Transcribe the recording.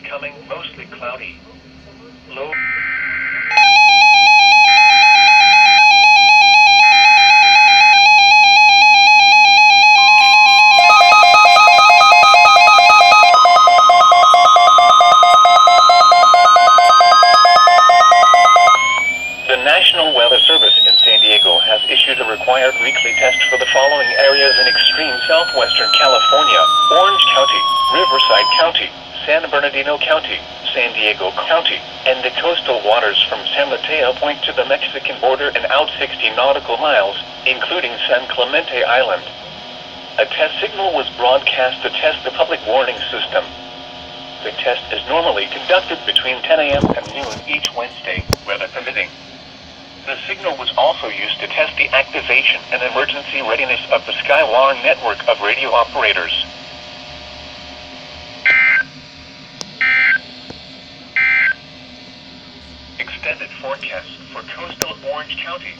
becoming mostly cloudy. Low. The National Weather Service in San Diego has issued a required weekly test for the following areas in extreme southwestern California: Orange County, Riverside County, San Bernardino County, San Diego County, and the coastal waters from San Mateo Point to the Mexican border and out 60 nautical miles, including San Clemente Island. A test signal was broadcast to test the public warning system. The test is normally conducted between 10 a.m. and noon each Wednesday, weather permitting. The signal was also used to test the activation and emergency readiness of the Skywarn network of radio operators. Extended forecast for coastal Orange County.